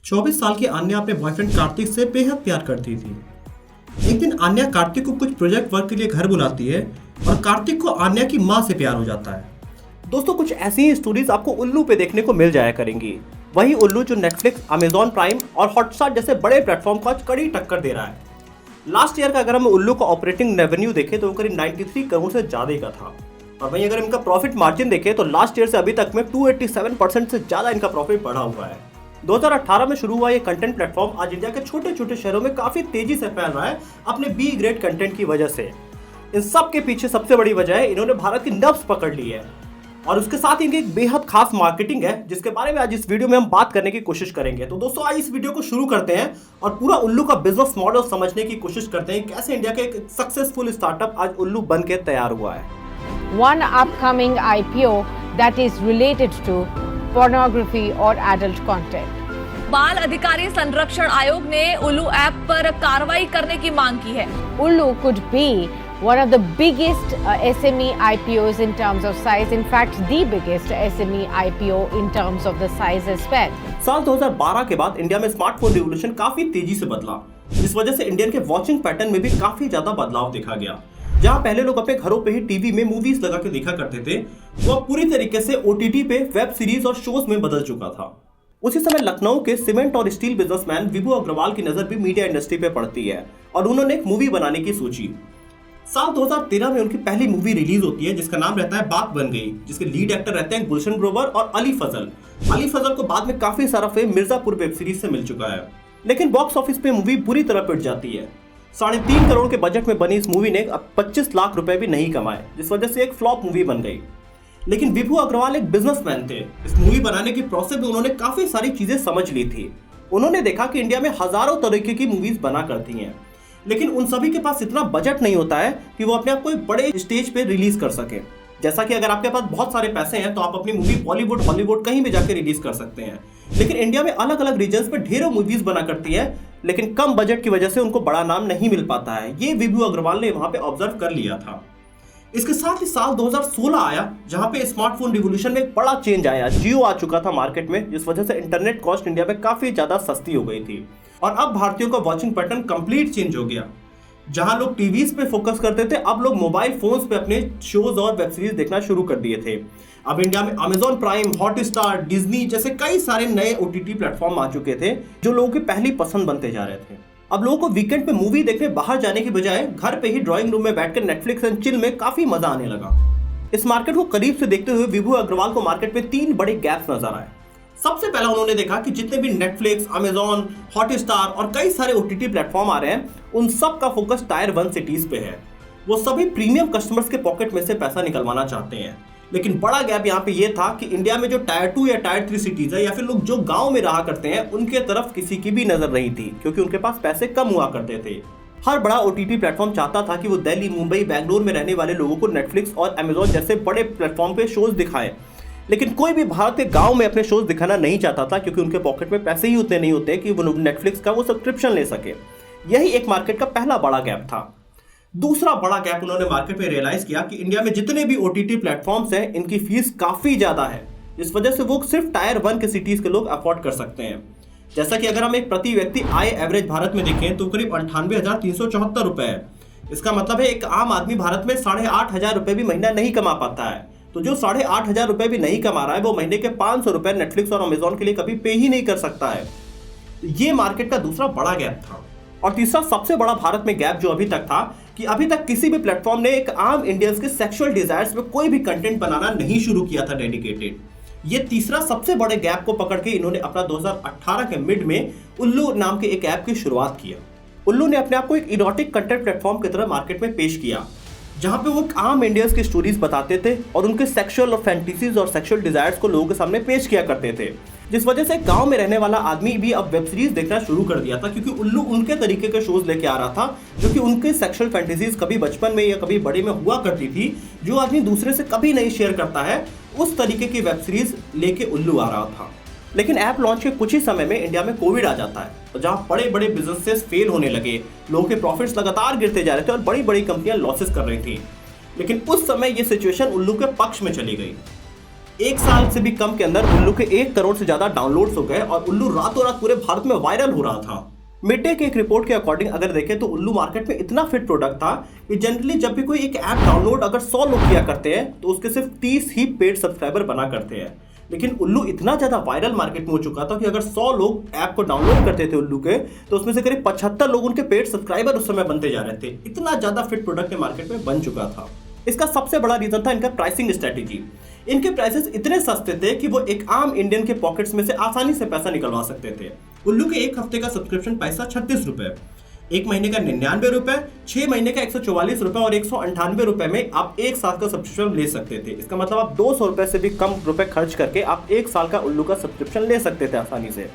24 साल की अन्या अपने बॉयफ्रेंड कार्तिक से बेहद प्यार करती थी। एक दिन अन्या कार्तिक को कुछ प्रोजेक्ट वर्क के लिए घर बुलाती है और कार्तिक को अन्या की माँ से प्यार हो जाता है। दोस्तों, कुछ ऐसी ही स्टोरीज आपको उल्लू पे देखने को मिल जाया करेंगी। वही उल्लू जो नेटफ्लिक्स, अमेजॉन प्राइम और हॉटस्टार जैसे बड़े प्लेटफॉर्म को आज कड़ी टक्कर दे रहा है। लास्ट ईयर का अगर हम उल्लू का ऑपरेटिंग रेवेन्यू देखें तो वो करीब 93 करोड़ से ज्यादा का था। और वहीं अगर इनका प्रॉफिट मार्जिन देखें तो लास्ट ईयर से अभी तक में 287% से ज्यादा इनका प्रॉफिट बढ़ा हुआ है। 2018 में शुरू हुआ ये कंटेंट प्लेटफॉर्म आज इंडिया के छोटे छोटे शहरों में काफी तेजी से फैल रहा है अपने बी ग्रेड कंटेंट की वजह से। इन सब के पीछे सबसे बड़ी वजह है इन्होंने भारत की नब्ज पकड़ ली है और उसके साथ इनकी एक बेहद खास मार्केटिंग है जिसके बारे में आज इस वीडियो में हम बात करने की कोशिश करेंगे। तो दोस्तों, आज इस वीडियो को शुरू करते हैं और पूरा उल्लू का बिजनेस मॉडल समझने की कोशिश करते हैं कैसे इंडिया के एक सक्सेसफुल स्टार्टअप आज उल्लू बन के तैयार हुआ है। One upcoming IPO that is related to pornography or adult content. बाल अधिकारी संरक्षण आयोग ने उल्लू ऐप पर कार्रवाई करने की मांग की है। Ullu could be one of the biggest SME IPOs in terms of size. In fact, the biggest SME IPO in terms of the size as well. साल 2012 के बाद इंडिया में स्मार्टफोन रिवॉल्यूशन काफी तेजी से बदला, जिस वजह से इंडियन के वॉचिंग पैटर्न में भी काफी ज्यादा बदलाव देखा गया। जहां पहले लोग अपने घरों पे ही टीवी में मूवीज लगा के देखा करते थे, वो अब पूरी तरीके से ओटीटी पे वेब सीरीज और शोज में बदल चुका था। उसी समय लखनऊ के सीमेंट और स्टील बिजनेसमैन विभू अग्रवाल की नजर भी मीडिया इंडस्ट्री पे पड़ती है और उन्होंने एक मूवी बनाने की सोची। साल 2013 में उनकी पहली मूवी रिलीज होती है जिसका नाम रहता है बात बन गई, जिसके लीड एक्टर रहते हैं गुलशन ग्रोवर और अली फजल। अली फजल को बाद में काफी सारा फेम मिर्जापुर वेब सीरीज से मिल चुका है, लेकिन बॉक्स ऑफिस पे मूवी बुरी तरह पिट जाती है। 3.5 करोड़ के बजट में बनी इस मूवी ने अब 25 लाख रुपए भी नहीं कमाए, जिस वजह से एक फ्लॉप मूवी बन गई। लेकिन विभू अग्रवाल एक बिजनेसमैन थे। इस मूवी बनाने की प्रोसेस में उन्होंने काफी सारी चीजें समझ ली थी। उन्होंने देखा कि इंडिया में हजारों तरीके की मूवीज बना करती हैं, लेकिन उन सभी के पास इतना बजट नहीं होता है कि वो अपने आप को एक बड़े स्टेज पे रिलीज कर सके। जैसा कि अगर आपके पास बहुत सारे पैसे हैं तो आप अपनी मूवी बॉलीवुड, हॉलीवुड कहीं भी जाकर रिलीज कर सकते हैं, लेकिन इंडिया में अलग अलग रीजन्स में ढेरों मूवीज बना करती है, लेकिन कम बजट की वजह से उनको बड़ा नाम नहीं मिल पाता है। ये विभू अग्रवाल ने वहां पे ऑब्जर्व कर लिया था। इसके साथ ही साल 2016 आया जहां पे स्मार्टफोन रिवॉल्यूशन में एक बड़ा चेंज आया। जियो आ चुका था मार्केट में, जिस वजह से इंटरनेट कॉस्ट इंडिया में काफी ज्यादा सस्ती हो गई थी और अब भारतीयों का वॉचिंग पैटर्न कंप्लीट चेंज हो गया। जहां लोग टीवीज पे फोकस करते थे, अब लोग मोबाइल फोन्स पे अपने शोज और वेब सीरीज देखना शुरू कर दिए थे। अब इंडिया में अमेजॉन प्राइम, हॉटस्टार, डिज्नी जैसे कई सारे नए ओटीटी प्लेटफॉर्म आ चुके थे जो लोगों की पहली पसंद बनते जा रहे थे। अब लोगों को वीकेंड पे मूवी देखने बाहर जाने की बजाय घर पे ही ड्राइंग रूम में बैठकर नेटफ्लिक्स एंड चिल में काफी मजा आने लगा। इस मार्केट को करीब से देखते हुए विभू अग्रवाल को मार्केट में 3 बड़े गैप्स नजर आए। सबसे पहला उन्होंने देखा कि जितने भी नेटफ्लिक्स, अमेजॉन, हॉटस्टार और कई सारे ओटीटी प्लेटफॉर्म आ रहे हैं, उन सब का फोकस टायर 1 सिटीज पे है। वो सभी प्रीमियम कस्टमर्स के पॉकेट में से पैसा निकलवाना चाहते हैं। लेकिन बड़ा गैप यहाँ पे ये था कि इंडिया में जो टायर 2 या टायर 3 सिटीज है या फिर लोग जो गांव में रहा करते हैं, उनके तरफ किसी की भी नजर नहीं थी, क्योंकि उनके पास पैसे कम हुआ करते थे। हर बड़ा ओटीटी प्लेटफॉर्म चाहता था कि वो दिल्ली, मुंबई, बैंगलोर में रहने वाले लोगों को नेटफ्लिक्स और अमेजॉन जैसे बड़े प्लेटफॉर्म पे शोज दिखाए, लेकिन कोई भी भारत के गांव में अपने शोज दिखाना नहीं चाहता था, क्योंकि उनके पॉकेट में पैसे ही उतने नहीं होते कि वो नेटफ्लिक्स का वो सब्सक्रिप्शन ले सके। यही एक मार्केट का पहला बड़ा गैप था। दूसरा बड़ा गैप उन्होंने मार्केट में रियलाइज किया कि इंडिया में जितने भी ओटीटी प्लेटफॉर्म्स हैं, इनकी फीस काफी ज्यादा है, इस वजह से वो सिर्फ टायर 1 के सिटीज के लोग अफोर्ड कर सकते हैं। जैसा कि अगर हम एक प्रति व्यक्ति आय एवरेज भारत में देखें तो करीब 98,374 रुपए है। इसका मतलब है एक आम आदमी भारत में 8,500 रुपए भी महीना नहीं कमा पाता है। तो जो 8,500 रुपए भी नहीं कमा रहा है, वो महीने के 500 रुपए नेटफ्लिक्स और अमेजॉन के लिए कभी पे ही नहीं कर सकता है। तो ये मार्केट का दूसरा बड़ा गैप था। और तीसरा सबसे बड़ा भारत में गैप जो अभी तक था कि अभी तक किसी भी प्लेटफॉर्म ने एक आम इंडियंस के सेक्सुअल डिजायर्स पे कोई भी कंटेंट बनाना नहीं शुरू किया था डेडिकेटेड। ये तीसरा सबसे बड़े गैप को पकड़ के इन्होंने अपना 2018 के मिड में उल्लू नाम के एक ऐप की शुरुआत किया। उल्लू ने अपने आप को एक इरोटिक कंटेंट प्लेटफॉर्म की तरह मार्केट में पेश किया, जहां पे वो आम इंडियंस की स्टोरीज बताते थे और उनके सेक्सुअल और फैंटेसीज और सेक्सुअल डिजायर्स को लोगों के सामने पेश किया करते थे, जिस वजह से गांव में रहने वाला आदमी भी अब वेब सीरीज देखना शुरू कर दिया था, क्योंकि उल्लू उनके तरीके के शोज लेके आ रहा था जो कि उनके सेक्सुअल फैंटेसीज कभी बचपन में या कभी बड़े में हुआ करती थी, जो आदमी दूसरे से कभी नहीं शेयर करता है, उस तरीके की वेब सीरीज लेके उल्लू आ रहा था। लेकिन ऐप लॉन्च के कुछ ही समय में इंडिया में कोविड आ जाता है, तो जहां बड़े बड़े बिजनेसेस फेल होने लगे, लोगों के प्रॉफिट्स लगातार गिरते जा रहे थे और बड़ी बड़ी कंपनियां लॉसेस कर रही थी। लेकिन उस समय ये सिचुएशन उल्लू के पक्ष में चली गई। एक साल से भी कम के अंदर उल्लू के 1 करोड़ से ज्यादा डाउनलोड्स हो गए और उल्लू रातों रात पूरे भारत में वायरल हो रहा था। मिडडे के एक रिपोर्ट के अकॉर्डिंग अगर देखें तो उल्लू मार्केट में इतना फिट प्रोडक्ट था कि जनरली जब भी कोई एक ऐप डाउनलोड अगर 100 लोग किया करते हैं तो उसके सिर्फ 30 ही पेड सब्सक्राइबर बना करते हैं। लेकिन उल्लू इतना ज्यादा वायरल मार्केट में हो चुका था कि अगर 100 लोग ऐप को डाउनलोड करते थे उल्लू के, तो उसमें से करीब 75 लोग उनके पेड सब्सक्राइबर उस समय बनते जा रहे थे। इतना ज्यादा फिट प्रोडक्ट मार्केट में बन चुका था। इसका सबसे बड़ा रीजन था इनका प्राइसिंग स्ट्रेटेजी। इनके प्राइसेस इतने सस्ते थे कि वो एक आम इंडियन के पॉकेट्स में से आसानी से पैसा निकलवा सकते थे। उल्लू के एक हफ्ते का सब्सक्रिप्शन पैसा 36 रुपए, एक महीने का 99 रुपए, 6 महीने का 144 रुपए और 198 रुपए में आप एक साल का सब्सक्रिप्शन ले सकते थे। इसका मतलब आप 200 रुपए से भी कम रुपए खर्च करके आप एक साल का उल्लू का सब्सक्रिप्शन ले सकते थे आसानी से,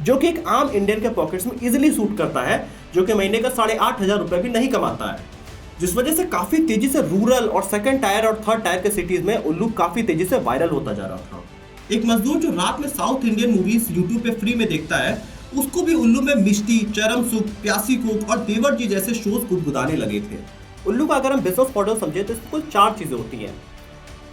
जो कि एक आम इंडियन के पॉकेट्स में इजिली सूट करता है, जो कि महीने का 8,500 रुपए भी नहीं कमाता है। जिस वजह से काफी तेजी से रूरल और सेकंड टायर और थर्ड टायर के सिटीज में उल्लू काफी तेजी से वायरल होता जा रहा था। एक मजदूर जो रात में साउथ इंडियन मूवीज यूट्यूब पे फ्री में देखता है, उसको भी उल्लू में मिष्टी, चरम सुख, प्यासी कोक और देवर जी जैसे शोज गुदगुदाने लगे थे। उल्लू का अगर हम बिजनेस मॉडल समझे तो इसमें कुल 4 चीजें होती हैं।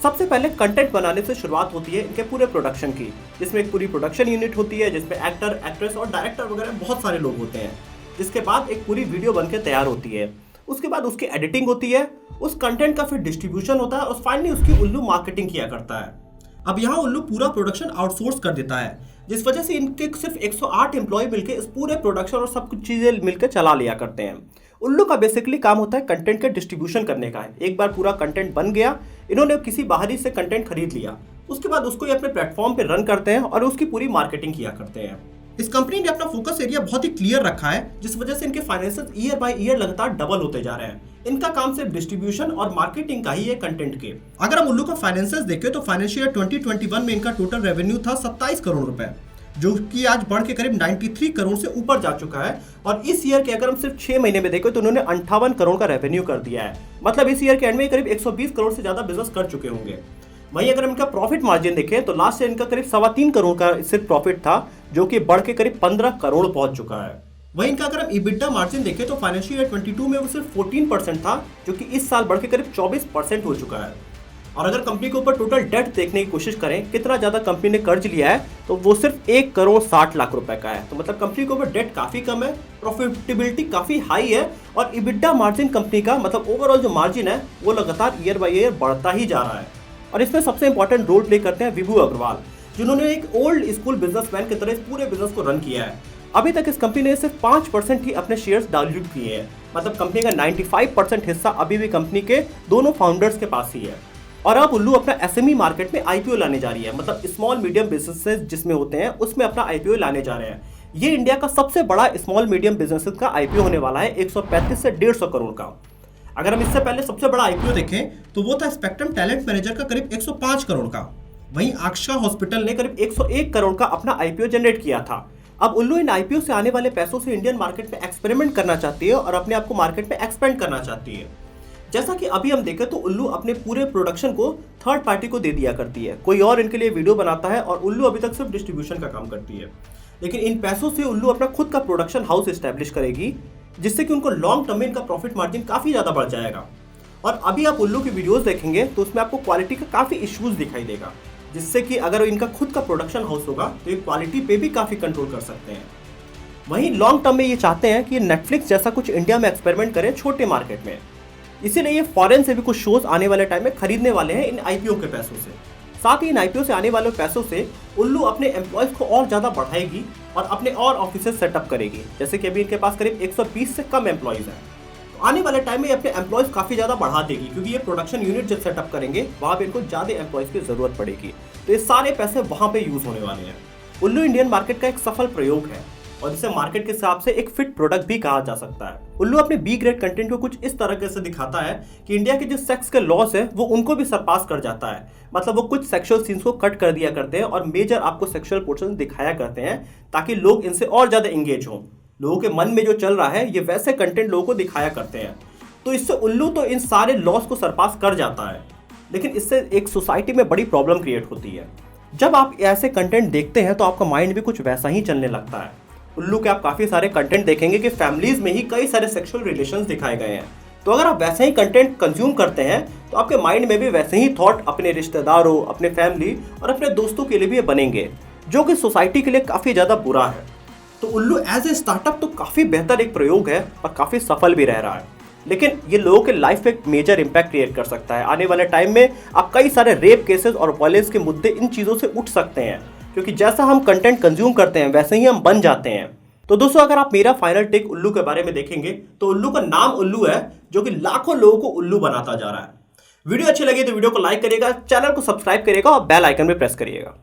सबसे पहले कंटेंट बनाने से शुरुआत होती है इनके पूरे प्रोडक्शन की, जिसमें एक पूरी प्रोडक्शन यूनिट होती है जिसमें एक्टर, एक्ट्रेस और डायरेक्टर वगैरह बहुत सारे लोग होते हैं। जिसके बाद एक पूरी वीडियो बनकर तैयार होती है, उसके बाद उसकी एडिटिंग होती है, उस कंटेंट का फिर डिस्ट्रीब्यूशन होता है और फाइनली उसकी उल्लू मार्केटिंग किया करता है। अब यहाँ उल्लू पूरा प्रोडक्शन आउटसोर्स कर देता है, जिस वजह से इनके सिर्फ 108 एम्प्लॉय मिलकर इस पूरे प्रोडक्शन और सब कुछ चीजें मिलकर चला लिया करते हैं। उल्लू का बेसिकली काम होता है कंटेंट के डिस्ट्रीब्यूशन करने का है। एक बार पूरा कंटेंट बन गया, इन्होंने किसी बाहरी से कंटेंट खरीद लिया, उसके बाद उसको ये अपने प्लेटफॉर्म पे रन करते हैं और उसकी पूरी मार्केटिंग किया करते हैं। इस कंपनी ने अपना फोकस एरिया बहुत ही क्लियर रखा है, जिस वजह से इनके फाइनेंसेस ईयर बाय ईयर लगातार डबल होते जा रहे हैं। इनका काम सिर्फ डिस्ट्रीब्यूशन और मार्केटिंग का ही है कंटेंट के। अगर हम उल्लू का फाइनेंसेस देखें तो फाइनेंशियल 2021 में इनका टोटल रेवेन्यू था 27 करोड़ रुपए, जो कि आज बढ़ के करीब 93 करोड़ से ऊपर जा चुका है। और इस ईयर के अगर हम सिर्फ 6 महीने में देखें तो उन्होंने 58 करोड़ का रेवेन्यू कर दिया है। मतलब इस ईयर के एंड में करीब 120 करोड़ से ज्यादा बिजनेस कर चुके होंगे। वहीं अगर इनका प्रॉफिट मार्जिन देखें तो लास्ट ईयर इनका करीब 3.25 करोड़ का सिर्फ प्रॉफिट था, जो कि बढ़ के करीब 15 करोड़ पहुंच चुका है। वहीं इनका अगर हम EBITDA मार्जिन देखें तो फाइनेंशियल ईयर 22 में वो सिर्फ 14% था, जो कि इस साल बढ़ के करीब 24% हो चुका है। और अगर कंपनी के ऊपर टोटल डेट देखने की कोशिश करें, कितना ज्यादा कंपनी ने कर्ज लिया है, तो वो सिर्फ 1 करोड़ 60 लाख रुपए का है। तो मतलब कंपनी के ऊपर डेट काफी कम है, प्रॉफिटेबिलिटी काफी हाई है और EBITDA मार्जिन कंपनी का मतलब ओवरऑल जो मार्जिन है वो लगातार ईयर बाय ईयर बढ़ता ही जा रहा है। और इसमें सबसे इंपॉर्टेंट रोल प्ले करते हैं विभू अग्रवाल, जिन्होंने एक ओल्ड स्कूल बिजनेसमैन की तरह इस पूरे बिजनेस को रन किया है। अभी तक इस कंपनी ने सिर्फ 5% ही अपने शेयर्स डाइल्यूट किए हैं। मतलब कंपनी का 95% हिस्सा अभी भी कंपनी के दोनों फाउंडर्स के पास ही है। और अब उल्लू अपना SME मार्केट में IPO लाने जा रही है, मतलब स्मॉल मीडियम बिजनेसेस जिसमें होते हैं उसमें अपना IPO लाने जा रहे हैं। ये इंडिया का सबसे बड़ा स्मॉल मीडियम बिजनेसेस का IPO होने वाला है, 135 से 150 करोड़ का। अगर हम इससे पहले सबसे बड़ा IPO देखें तो वो था स्पेक्ट्रम टैलेंट मैनेजर का करीब 105 करोड़ का। वहीं अक्षा हॉस्पिटल ने करीब 101 करोड़ का अपना IPO जनरेट किया था। अब उल्लू इन IPO से आने वाले पैसों से इंडियन मार्केट में एक्सपेरिमेंट करना चाहती है और अपने आप को मार्केट में एक्सपेंड करना चाहती है। जैसा कि अभी हम देखें तो उल्लू अपने पूरे प्रोडक्शन को थर्ड पार्टी को दे दिया करती है, कोई और इनके लिए वीडियो बनाता है और उल्लू अभी तक सिर्फ डिस्ट्रीब्यूशन का काम करती है। लेकिन इन पैसों से उल्लू अपना खुद का प्रोडक्शन हाउस एस्टेब्लिश करेगी, जिससे कि उनको लॉन्ग टर्म में इनका प्रॉफिट मार्जिन काफी ज्यादा बढ़ जाएगा। और अभी आप उल्लू की वीडियोस देखेंगे तो उसमें आपको क्वालिटी का काफी इश्यूज दिखाई देगा, जिससे कि अगर इनका खुद का प्रोडक्शन हाउस होगा तो ये क्वालिटी पे भी काफी कंट्रोल कर सकते हैं। वहीं लॉन्ग टर्म में ये चाहते हैं कि नेटफ्लिक्स जैसा कुछ इंडिया में एक्सपेरिमेंट करें छोटे मार्केट में, इसीलिए ये फॉरेन से भी कुछ शोज आने वाले टाइम में खरीदने वाले हैं इन IPO के पैसों से। साथ ही इन IPO से आने वाले पैसों से उल्लू अपने एम्प्लॉयज को और ज्यादा बढ़ाएगी और अपने और ऑफिसेस सेटअप करेगी। जैसे कि अभी इनके पास करीब 120 से कम एम्प्लॉयज हैं, तो आने वाले टाइम में ये अपने एम्प्लॉयज काफी ज्यादा बढ़ा देगी, क्योंकि ये प्रोडक्शन यूनिट जब सेटअप करेंगे वहां पे इनको ज्यादा एम्प्लॉयज की जरूरत पड़ेगी, तो ये सारे पैसे वहां पे यूज होने वाले हैं। उल्लू इंडियन मार्केट का एक सफल प्रयोग है और इसे मार्केट के हिसाब से एक फिट प्रोडक्ट भी कहा जा सकता है। उल्लू अपने B ग्रेड कंटेंट को कुछ इस तरह से दिखाता है कि इंडिया के जो सेक्स के लॉस है वो उनको भी सरपास कर जाता है। मतलब वो कुछ सेक्सुअल सीन्स को कट कर दिया करते हैं और मेजर आपको सेक्सुअल पोर्शन दिखाया करते हैं, ताकि लोग इनसे और ज्यादा एंगेज हों। लोगों के मन में जो चल रहा है ये वैसे कंटेंट लोगों को दिखाया करते हैं, तो इससे उल्लू तो इन सारे लॉस को सरपास कर जाता है। लेकिन इससे एक सोसाइटी में बड़ी प्रॉब्लम क्रिएट होती है। जब आप ऐसे कंटेंट देखते हैं तो आपका माइंड भी कुछ वैसा ही चलने लगता है। उल्लू के आप काफ़ी सारे कंटेंट देखेंगे कि फैमिलीज में ही कई सारे सेक्सुअल रिलेशंस दिखाए गए हैं, तो अगर आप वैसे ही कंटेंट कंज्यूम करते हैं तो आपके माइंड में भी वैसे ही थॉट अपने रिश्तेदारों, अपने फैमिली और अपने दोस्तों के लिए भी बनेंगे, जो कि सोसाइटी के लिए काफ़ी ज़्यादा बुरा है। तो उल्लू एज ए स्टार्टअप तो काफ़ी बेहतर एक प्रयोग है और काफ़ी सफल भी रह रहा है, लेकिन ये लोगों के लाइफ पे एक मेजर इम्पैक्ट क्रिएट कर सकता है। आने वाले टाइम में आप कई सारे रेप केसेस और वायलेंस के मुद्दे इन चीज़ों से उठ सकते हैं, क्योंकि जैसा हम कंटेंट कंज्यूम करते हैं वैसे ही हम बन जाते हैं। तो दोस्तों, अगर आप मेरा फाइनल टेक उल्लू के बारे में देखेंगे तो उल्लू का नाम उल्लू है, जो कि लाखों लोगों को उल्लू बनाता जा रहा है। वीडियो अच्छी लगी तो वीडियो को लाइक करिएगा, चैनल को सब्सक्राइब करिएगा और बेल आइकन में प्रेस करिएगा।